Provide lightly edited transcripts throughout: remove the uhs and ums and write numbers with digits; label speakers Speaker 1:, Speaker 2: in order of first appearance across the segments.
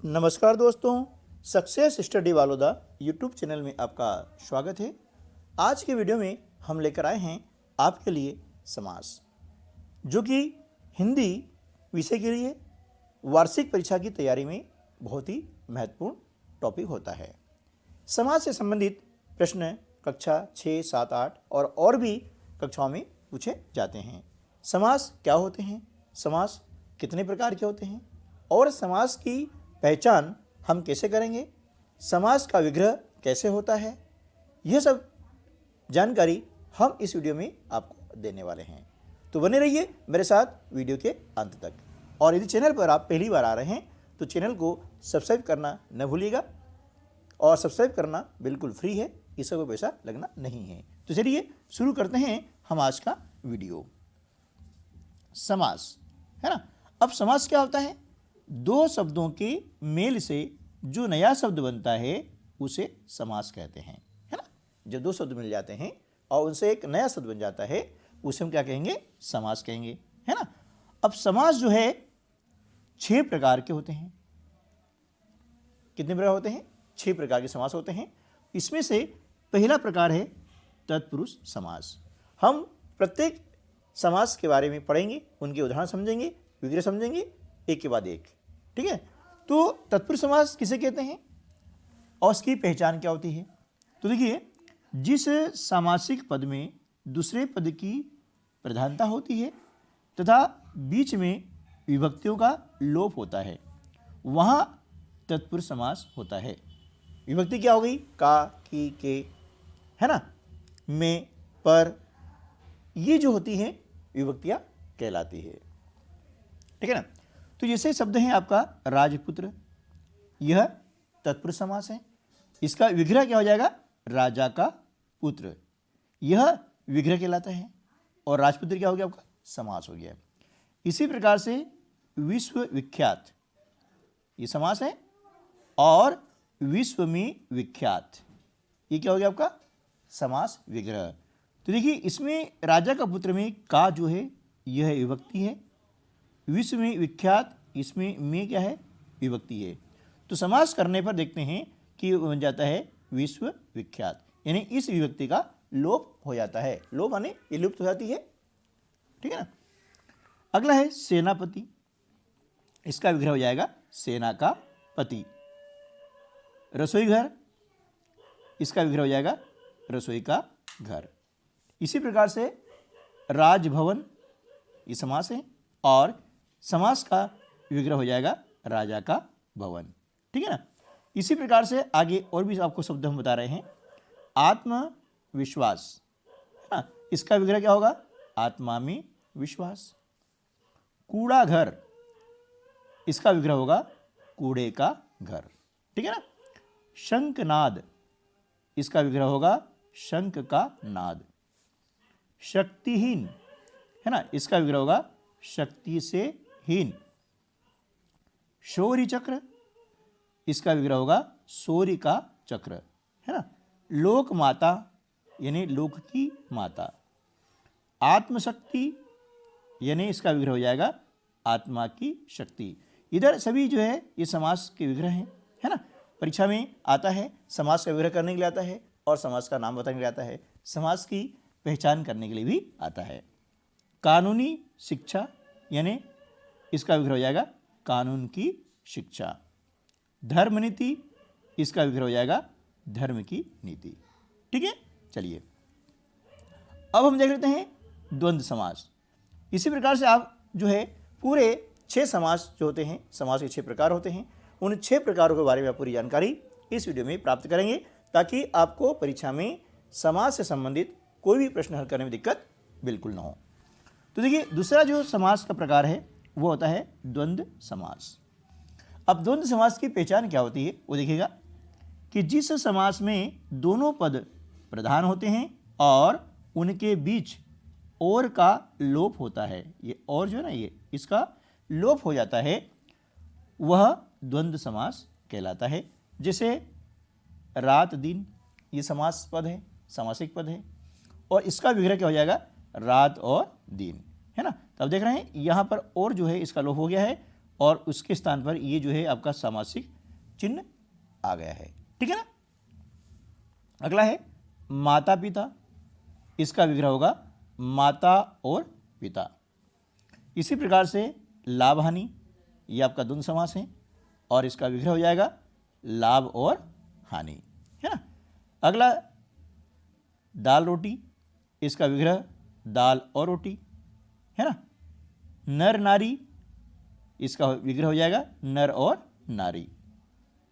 Speaker 1: नमस्कार दोस्तों, success study वालोदा YouTube channel में आपका स्वागत है। आज के वीडियो में हम लेकर आए हैं आपके लिए समास, जो कि हिंदी विषय के लिए वार्षिक परीक्षा की तैयारी में बहुत ही महत्वपूर्ण टॉपिक होता है। समास से संबंधित प्रश्न कक्षा 6, 7, 8 और भी कक्षाओं में पूछे जाते हैं। समास क्या होते हैं, समास कितने प्रकार के होते हैं और समास की पहचान हम कैसे करेंगे, समास का विग्रह कैसे होता है, यह सब जानकारी हम इस वीडियो में आपको देने वाले हैं। तो बने रहिए मेरे साथ वीडियो के अंत तक। और यदि चैनल पर आप पहली बार आ रहे हैं तो चैनल को सब्सक्राइब करना न भूलिएगा, और सब्सक्राइब करना बिल्कुल फ्री है, इसका कोई पैसा लगना नहीं है। तो चलिए शुरू करते हैं हम आज का वीडियो। समास है ना। अब समास क्या होता है? दो शब्दों के मेल से जो नया शब्द बनता है उसे समास कहते हैं, है ना। जब दो शब्द मिल जाते हैं और उनसे एक नया शब्द बन जाता है उसे हम क्या कहेंगे? समास कहेंगे, है ना। अब समास जो है 6 प्रकार के होते हैं। कितने प्रकार होते हैं? 6 प्रकार के समास होते हैं। इसमें से पहला प्रकार है तत्पुरुष समास। हम प्रत्येक समास के बारे में पढ़ेंगे, उनके उदाहरण समझेंगे, विग्रह समझेंगे, एक के बाद एक। ठीक है। तो तत्पुरुष समास किसे कहते हैं और उसकी पहचान क्या होती है? तो देखिए, जिस सामासिक पद में दूसरे पद की प्रधानता होती है तथा बीच में विभक्तियों का लोप होता है, वहाँ तत्पुरुष समास होता है। विभक्ति क्या हो गई? का, की, के, है ना, में, पर, ये जो होती हैं विभक्तियाँ कहलाती है। ठीक है ना। तो जैसे शब्द है आपका राजपुत्र, यह तत्पुरुष समास है। इसका विग्रह क्या हो जाएगा? राजा का पुत्र, यह विग्रह कहलाता है। और राजपुत्र क्या हो गया? आपका समास हो गया। इसी प्रकार से विश्वविख्यात, ये समास है। और विश्व में विख्यात, ये क्या हो गया? आपका समास विग्रह। तो देखिए, इसमें राजा का पुत्र में का जो है यह विभक्ति है, विश्व में विख्यात इसमें में क्या है? विभक्ति है। तो समास करने पर देखते हैं कि बन जाता है विश्व विख्यात, यानी इस विभक्ति का लोप हो जाता है। लोप माने ये लुप्त हो जाती है। ठीक है ना। अगला है सेनापति, इसका विग्रह हो जाएगा सेना का पति। रसोई घर, इसका विग्रह हो जाएगा रसोई का घर। इसी प्रकार से राजभवन, ये समास है और समास का विग्रह हो जाएगा राजा का भवन। ठीक है ना। इसी प्रकार से आगे और भी आपको शब्द हम बता रहे हैं। आत्मविश्वास, है ना, इसका विग्रह क्या होगा? आत्मा में विश्वास। कूड़ा घर, इसका विग्रह होगा कूड़े का घर। ठीक है ना। शंखनाद, इसका विग्रह होगा शंख का नाद। शक्तिहीन, है ना, इसका विग्रह होगा शक्ति से हीन। शौर्य चक्र, इसका विग्रह होगा शौर्य का चक्र, है ना। लोक माता, यानी लोक की माता। आत्मशक्ति, यानी इसका विग्रह हो जाएगा आत्मा की शक्ति। इधर सभी जो है ये समास के विग्रह हैं, है ना। परीक्षा में आता है, समास का विग्रह करने के लिए आता है और समास का नाम बताने के लिए आता है, समास की पहचान करने के लिए भी आता है। कानूनी शिक्षा, यानी इसका विग्रह हो जाएगा कानून की शिक्षा। धर्म नीति, इसका विग्रह हो जाएगा धर्म की नीति। ठीक है। चलिए, अब हम देख लेते हैं द्वंद्व समास। इसी प्रकार से आप जो है पूरे 6 समास जो होते हैं, समास के 6 प्रकार होते हैं, उन 6 प्रकारों के बारे में आप पूरी जानकारी इस वीडियो में प्राप्त करेंगे, ताकि आपको परीक्षा में समास से संबंधित कोई भी प्रश्न हल करने में दिक्कत बिल्कुल ना हो। तो देखिए, दूसरा जो समास का प्रकार है वो होता है द्वंद्व समास। अब द्वंद्व समास की पहचान क्या होती है वो देखिएगा कि जिस समास में दोनों पद प्रधान होते हैं और उनके बीच और का लोप होता है, ये और जो है ना, ये इसका लोप हो जाता है, वह द्वंद्व समास कहलाता है। जैसे रात दिन, ये समास पद है, सामासिक पद है, और इसका विग्रह क्या हो जाएगा? रात और दिन, है ना। तो अब देख रहे हैं यहाँ पर और जो है इसका लोप हो गया है और उसके स्थान पर ये जो है आपका सामासिक चिन्ह आ गया है। ठीक है ना। अगला है माता पिता, इसका विग्रह होगा माता और पिता। इसी प्रकार से लाभ हानि, ये आपका द्वंद्व समास है और इसका विग्रह हो जाएगा लाभ और हानि, है ना। अगला दाल रोटी, इसका विग्रह दाल और रोटी, है ना। नर नारी, इसका विग्रह हो जाएगा नर और नारी।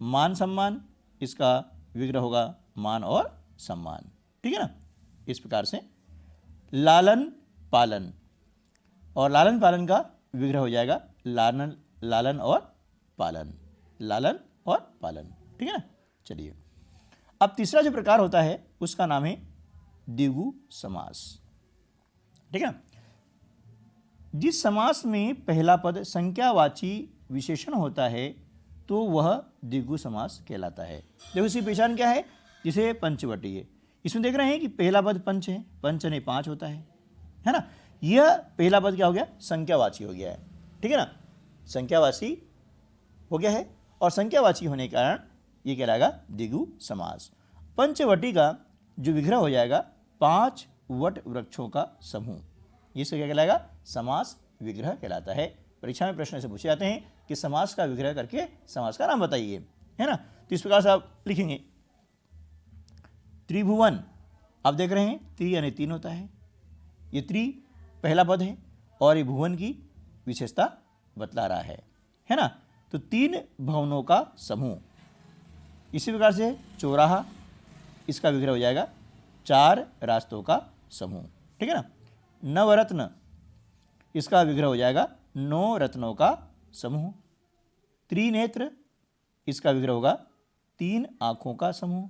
Speaker 1: मान सम्मान, इसका विग्रह होगा मान और सम्मान। ठीक है ना। इस प्रकार से लालन पालन, और लालन पालन का विग्रह हो जाएगा लालन लालन और पालन, लालन और पालन। ठीक है ना। चलिए, अब तीसरा जो प्रकार होता है उसका नाम है द्विगु समास। ठीक है ना। जिस समास में पहला पद संख्यावाची विशेषण होता है तो वह द्विगु समास कहलाता है। देखो इसकी पहचान क्या है, जिसे पंचवटी है। इसमें देख रहे हैं कि पहला पद पंच है, पंच ने 5 होता है ना। यह पहला पद क्या हो गया, संख्यावाची हो गया है। ठीक है ना, संख्यावाची हो गया है और संख्यावाची होने के कारण ये कहलाएगा द्विगु समास। पंचवटी का जो विग्रह हो जाएगा 5 वट वृक्षों का समूह, ये से क्या कहलाएगा, समास विग्रह कहलाता है। परीक्षा में प्रश्न से पूछे जाते हैं कि समास का विग्रह करके समास का नाम बताइए, है ना। तो इस प्रकार से आप लिखेंगे त्रिभुवन। आप देख रहे हैं त्रि यानी 3 होता है, ये त्रि पहला पद है और ये भुवन की विशेषता बतला रहा है ना। तो 3 भवनों का समूह। इसी प्रकार से चौराहा, इसका विग्रह हो जाएगा 4 रास्तों का समूह। ठीक है ना। नवरत्न, इसका विग्रह हो जाएगा 9 रत्नों का समूह। त्रिनेत्र, इसका विग्रह होगा 3 आँखों का समूह।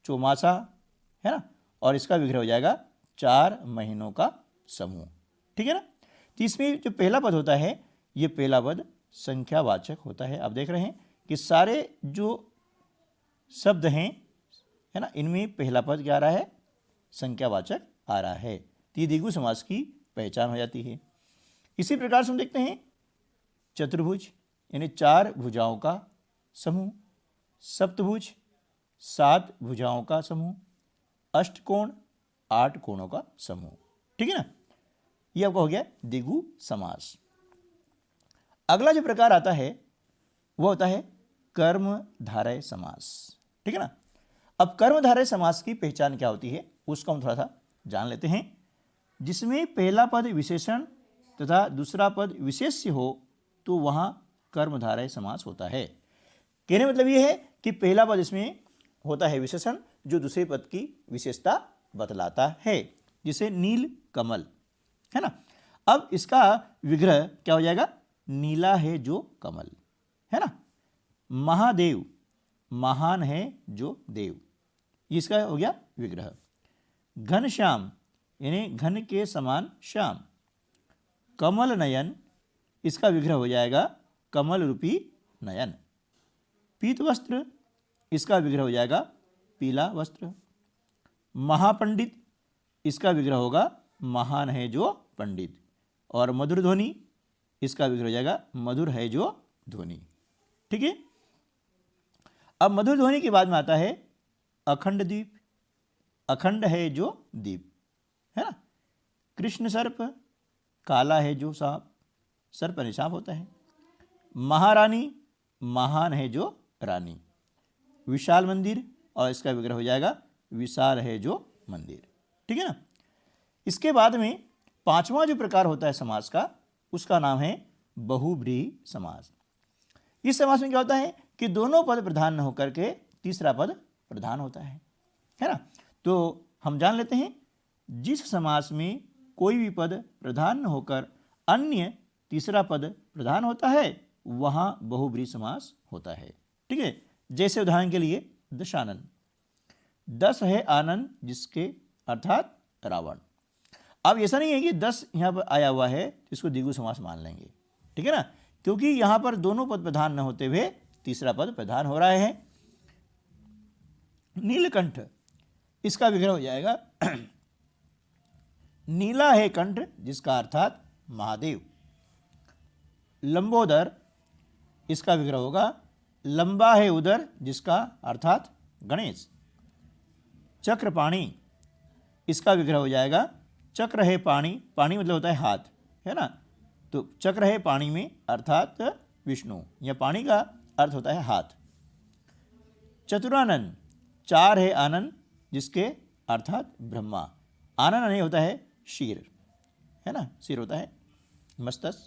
Speaker 1: चौमासा, है ना, और इसका विग्रह हो जाएगा 4 महीनों का समूह। ठीक है ना। तो इसमें जो पहला पद होता है ये पहला पद संख्यावाचक होता है। आप देख रहे हैं कि सारे जो शब्द हैं, है ना, इनमें पहला पद क्या आ रहा है, संख्यावाचक आ रहा है। तो ये द्विगु समास की पहचान हो जाती है। इसी प्रकार से हम देखते हैं चतुर्भुज यानी 4 भुजाओं का समूह, सप्तभुज 7 भुजाओं का समूह, अष्टकोण 8 कोणों का समूह। ठीक है ना। यह आपका हो गया द्विगु समास। अगला जो प्रकार आता है वह होता है कर्मधारय समास। ठीक है ना। अब कर्मधारय समास की पहचान क्या होती है उसको हम थोड़ा सा जान लेते हैं। जिसमें पहला पद विशेषण तथा दूसरा पद विशेष्य हो तो वहाँ कर्मधारय समास होता है। कहने मतलब ये है कि पहला पद इसमें होता है विशेषण जो दूसरे पद की विशेषता बतलाता है, जिसे नील कमल, है ना। अब इसका विग्रह क्या हो जाएगा, नीला है जो कमल, है ना। महादेव, महान है जो देव, इसका हो गया विग्रह। घनश्याम यानी घन के समान श्याम। कमल नयन, इसका विग्रह हो जाएगा कमल रूपी नयन। पीत वस्त्र, इसका विग्रह हो जाएगा पीला वस्त्र। महापंडित, इसका विग्रह होगा महान है जो पंडित। और मधुर ध्वनि, इसका विग्रह हो जाएगा मधुर है जो ध्वनि। ठीक है। अब मधुर ध्वनि के बाद में आता है अखंड दीप, अखंड है जो दीप, है ना। कृष्ण सर्प, काला है जो सांप, सर्प यानी सांप होता है। महारानी, महान है जो रानी। विशाल मंदिर, और इसका विग्रह हो जाएगा विशाल है जो मंदिर। ठीक है ना। इसके बाद में 5वां जो प्रकार होता है समास का उसका नाम है बहुव्रीहि समास। इस समास में क्या होता है कि दोनों पद प्रधान न होकर के तीसरा पद प्रधान होता है ना। तो हम जान लेते हैं जिस समास में कोई भी पद प्रधान न होकर अन्य तीसरा पद प्रधान होता है वहाँ बहुव्रीहि समास होता है। ठीक है। जैसे उदाहरण के लिए दशानन, 10 है आनंद जिसके, अर्थात रावण। अब ऐसा नहीं है कि 10 यहाँ पर आया हुआ है इसको द्विगु समास मान लेंगे। ठीक है ना, क्योंकि यहाँ पर दोनों पद प्रधान न होते हुए तीसरा पद प्रधान हो रहा है। नीलकंठ, इसका विग्रह हो जाएगा नीला है कंठ जिसका अर्थात महादेव। लंबोदर, इसका विग्रह होगा लंबा है उदर जिसका अर्थात गणेश। चक्रपाणी, इसका विग्रह हो जाएगा चक्र है पाणी, पाणी मतलब होता है हाथ, है ना, तो चक्र है पाणी में अर्थात विष्णु, या पाणी का अर्थ होता है हाथ। चतुरानन, चार है आनंद जिसके अर्थात ब्रह्मा, आनंद नहीं होता है शीर, है ना, सिर होता है, मस्तक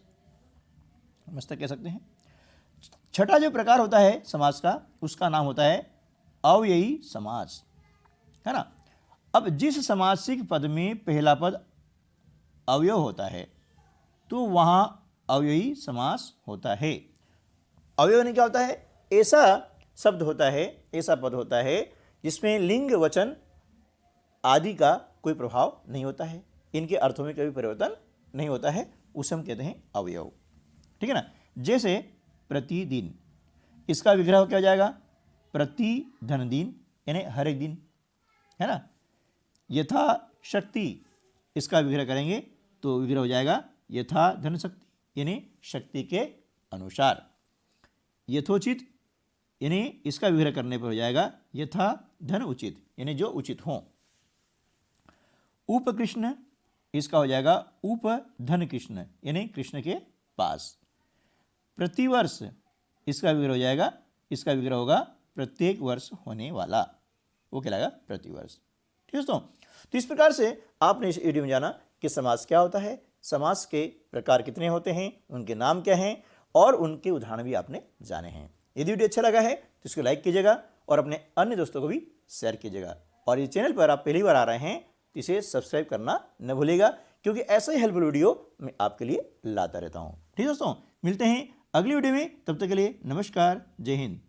Speaker 1: कह सकते हैं। छठा जो प्रकार होता है समास का उसका नाम होता है अव्ययी समास, है ना। अब जिस समासिक पद में पहला पद अवयव होता है तो वहाँ अव्ययी समास होता है। अवयव नहीं क्या होता है, ऐसा शब्द होता है, ऐसा पद होता है जिसमें लिंग वचन आदि का कोई प्रभाव नहीं होता है, इनके अर्थों में कभी परिवर्तन नहीं होता है, उसे हम कहते हैं अवयव, ठीक है ना। जैसे प्रतिदिन, इसका विग्रह क्या हो जाएगा, प्रति धन दिन यानी हर एक दिन, है ना। यथा शक्ति, इसका विग्रह करेंगे तो विग्रह हो जाएगा यथा धन शक्ति यानी शक्ति के अनुसार। यथोचित यानी इसका विग्रह करने पर हो जाएगा यथा धन उचित यानी जो उचित हो। उपकृष्ण, इसका हो जाएगा उप धन कृष्ण यानी कृष्ण के पास। प्रतिवर्ष, इसका विग्रह हो जाएगा, इसका विग्रह होगा प्रत्येक वर्ष होने वाला, वो कहलाएगा प्रतिवर्ष, ठीक है दोस्तों। तो इस प्रकार से आपने इस वीडियो में जाना कि समास क्या होता है, समास के प्रकार कितने होते हैं, उनके नाम क्या हैं और उनके उदाहरण भी आपने जाने हैं। यदि वीडियो अच्छा लगा है तो इसको लाइक कीजिएगा और अपने अन्य दोस्तों को भी शेयर कीजिएगा, और इस चैनल पर आप पहली बार आ रहे हैं तो इसे सब्सक्राइब करना न भूलिएगा, क्योंकि ऐसा ही हेल्पफुल वीडियो मैं आपके लिए लाता रहता हूँ। ठीक है दोस्तों, मिलते हैं अगली वीडियो में, तब तक के लिए नमस्कार, जय हिंद।